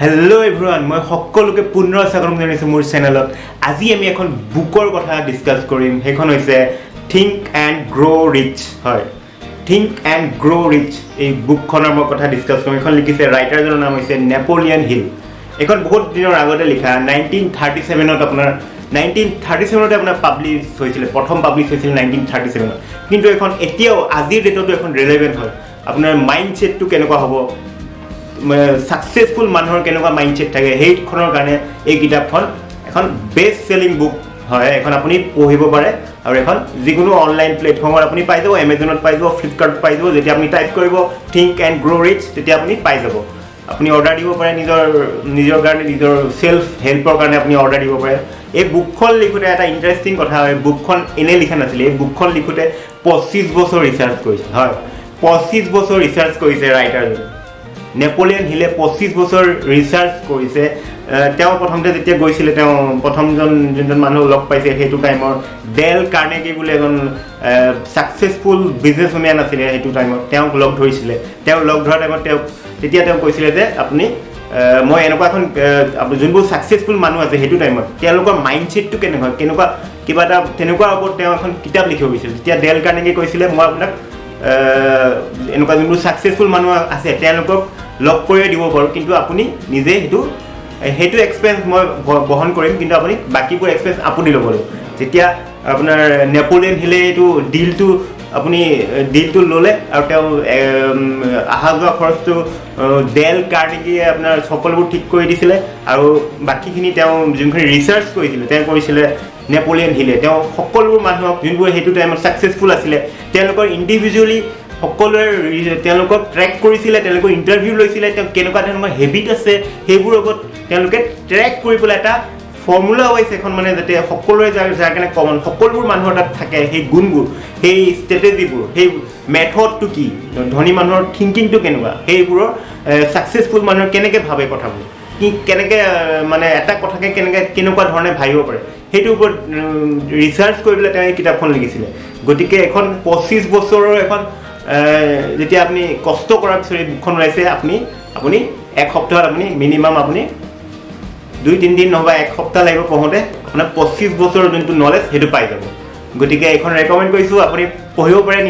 Hello everyone, মই সকলোকে পুনৰ স্বাগতম জনাইছো মোৰ চেনেলত। আজি আমি এখন বুকৰ কথা ডিসকাস কৰিম। সেইখন হৈছে Think and Grow Rich। হয়, Think and Grow Rich এই বুকখনৰ মই কথা ডিসকাস কৰিম। এখন লিখিছে ৰাইটাৰজনৰ নাম হৈছে নেপোলিয়ন হিল। এখন বহুত দিনৰ আগতে লিখা 1937ত আপোনাৰ 1937তে আপোনাৰ পাবলিশ হৈছিল, প্ৰথম পাবলিশ হৈছিল 1937ত। কিন্তু এখন এতিয়াও আজিৰ ডেটতো এখন ৰিলেভেন্ট হয়। আপোনাৰ মাইন্ডসেটটো কেনেকুৱা হ'ব, সাকসেসফুল মানুহৰ কেনেকুৱা মাইন্ডসেট থাকে সেইখনৰ কাৰণে এই কিতাপখন এখন বেষ্ট সেলিং বুক হয়। এখন আপুনি পঢ়িব পাৰে আৰু এখন যিকোনো অনলাইন প্লেটফৰ্মত আপুনি পাই যাব, এমাজনত পাই যাব, ফ্লিপকাৰ্ট পাই যাব। যেতিয়া আপুনি টাইপ কৰিব থিংক এণ্ড গ্ৰ' ৰিচ তেতিয়া আপুনি পাই যাব। আপুনি অৰ্ডাৰ দিব পাৰে নিজৰ কাৰণে, নিজৰ সেলফ হেল্পৰ কাৰণে আপুনি অৰ্ডাৰ দিব পাৰে। এই বুকখন লিখোঁতে এটা ইণ্টাৰেষ্টিং কথা হয়, বুকখন এনেই লিখা নাছিলে। এই বুকখন লিখোঁতে 25 বছৰ ৰিচাৰ্চ কৰিছে। হয়, 25 বছৰ ৰিচাৰ্চ কৰিছে ৰাইটাৰজন নেপোলিয়ন হিলে। 25 বছৰ ৰিচাৰ্চ কৰিছে। তেওঁ প্ৰথমতে যেতিয়া গৈছিলে, তেওঁ যোনজন মানুহ লগ পাইছে সেইটো টাইমৰ ডেল কাৰ্নেগী বুলি এজন ছাকচেছফুল বিজনেছমেন আছিলে। সেইটো টাইমত তেওঁক লগ ধৰিছিলে। তেওঁ লগ ধৰা টাইমত তেতিয়া তেওঁ কৈছিলে যে আপুনি মই এনেকুৱা এখন যোনবোৰ ছাকচেছফুল মানুহ আছে সেইটো টাইমত তেওঁলোকৰ মাইণ্ডছেটটো কেনেকুৱা কিবা এটা তেনেকুৱা ওপৰত তেওঁ এখন কিতাপ লিখিব গৈছিল। তেতিয়া ডেল কাৰ্নেগী কৈছিলে মই আপোনাক এনেকুৱা যোনবোৰ ছাকচেছফুল মানুহ আছে তেওঁলোকক লগ কৰি দিব পাৰোঁ, কিন্তু আপুনি নিজে সেইটো এক্সপেন্স মই বহন কৰিম, কিন্তু আপুনি বাকীবোৰ এক্সপেন্স আপুনি ল'ব লাগিব। যেতিয়া আপোনাৰ নেপোলিয়ন হিলে এইটো ডিলটো ল'লে আৰু তেওঁ অহা যোৱা খৰচটো ডেল কাৰ্নেগীয়ে আপোনাৰ সকলোবোৰ ঠিক কৰি দিছিলে আৰু বাকীখিনি তেওঁ যোনখিনি ৰিচাৰ্চ কৰিছিলে তেওঁ কৰিছিলে নেপোলিয়ন হিলে। তেওঁ সকলোবোৰ মানুহক যোনবোৰ সেইটো টাইমত ছাকচেছফুল আছিলে তেওঁলোকৰ ইণ্ডিভিজুৱেলি সকলোৰে তেওঁলোকক ট্ৰেক কৰিছিলে, তেওঁলোকৰ ইণ্টাৰভিউ লৈছিলে, তেওঁ কেনেকুৱা ধৰণৰ হেবিট আছে সেইবোৰৰ ওপৰত তেওঁলোকে ট্ৰেক কৰি পেলাই এটা ফৰ্মুলা ৱাইজ এখন মানে যাতে সকলোৰে যাৰ কাৰণে কমন সকলোবোৰ মানুহৰ তাত থাকে সেই গুণবোৰ, সেই ষ্ট্ৰেটেজিবোৰ, সেই মেথডটো কি, ধনী মানুহৰ থিংকিংটো কেনেকুৱা, সেইবোৰৰ ছাকচেছফুল মানুহৰ কেনেকৈ ভাবে কথাবোৰ, কেনেকৈ মানে এটা কথাকে কেনেকুৱা ধৰণে ভাবিব পাৰে সেইটোৰ ওপৰত ৰিচাৰ্চ কৰি পেলাই তেওঁ এই কিতাপখন লিখিছিলে। গতিকে এখন 25 বছৰৰ এখন যেতিয়া আপুনি কষ্ট কৰাৰ পিছত এই বুকখন ওলাইছে, আপুনি এক সপ্তাহত আপুনি মিনিমাম আপুনি 2-3 দিন নহবা এক সপ্তাহ লাগিব পঢ়োঁতে আপোনাৰ 25 বছৰৰ যোনটো নলেজ সেইটো পাই যাব। গতিকে এইখন ৰেকমেণ্ড কৰিছোঁ। আপুনি পঢ়িব পাৰে,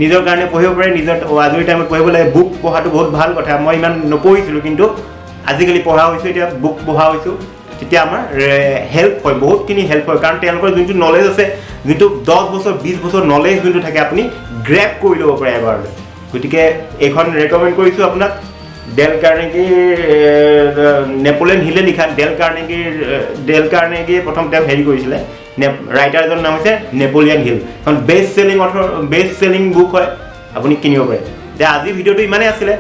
নিজৰ কাৰণে পঢ়িব পাৰে, নিজৰ আজৰি টাইমত পঢ়িব লাগে। বুক পঢ়াটো বহুত ভাল কথা। মই ইমান নপঢ়িছিলোঁ, কিন্তু আজিকালি পঢ়া হৈছোঁ, এতিয়া বুক পঢ়া হৈছোঁ। তেতিয়া আমাৰ হেল্প হয়, বহুতখিনি হেল্প হয়, কাৰণ তেওঁলোকৰ যোনটো নলেজ আছে, যোনটো 10 বছৰ 20 বছৰ নলেজ যোনটো থাকে আপুনি গ্ৰেপ কৰি ল'ব পাৰে এবাৰলৈ। গতিকে এইখন ৰেকমেণ্ড কৰিছোঁ আপোনাক। ডেল কাৰ্নেগীৰ নেপোলিয়ন হিলে লিখা ডেল কাৰ্নেগীয়ে প্ৰথম তেওঁ হেৰি কৰিছিলে। ৰাইটাৰজনৰ নাম হৈছে নেপোলিয়ন হিল। এখন বেষ্ট চেলিং বুক হয়, আপুনি কিনিব পাৰে। এতিয়া আজিৰ ভিডিঅ'টো ইমানেই আছিলে।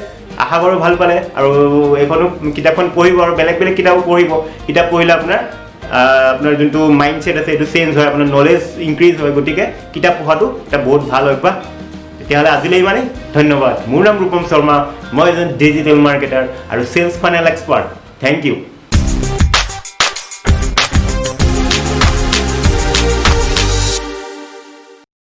আশা কৰোঁ ভাল পালে আৰু কিতাপখন পঢ়িব আৰু বেলেগ কিতাপো পঢ়িব। কিতাপ পঢ়িলে আপোনাৰ যোনটো মাইণ্ডছেট আছে সেইটো চেঞ্জ হয়, আপোনাৰ নলেজ ইনক্ৰিজ হয়। গতিকে কিতাপ পঢ়াটো এটা বহুত ভাল অভ্যাস। তেতিয়াহ'লে আজিলৈ ইমানেই। ধন্যবাদ। মোৰ নাম ৰূপম শৰ্মা। মই এজন ডিজিটেল মাৰ্কেটাৰ আৰু sales funnel expert. Thank U.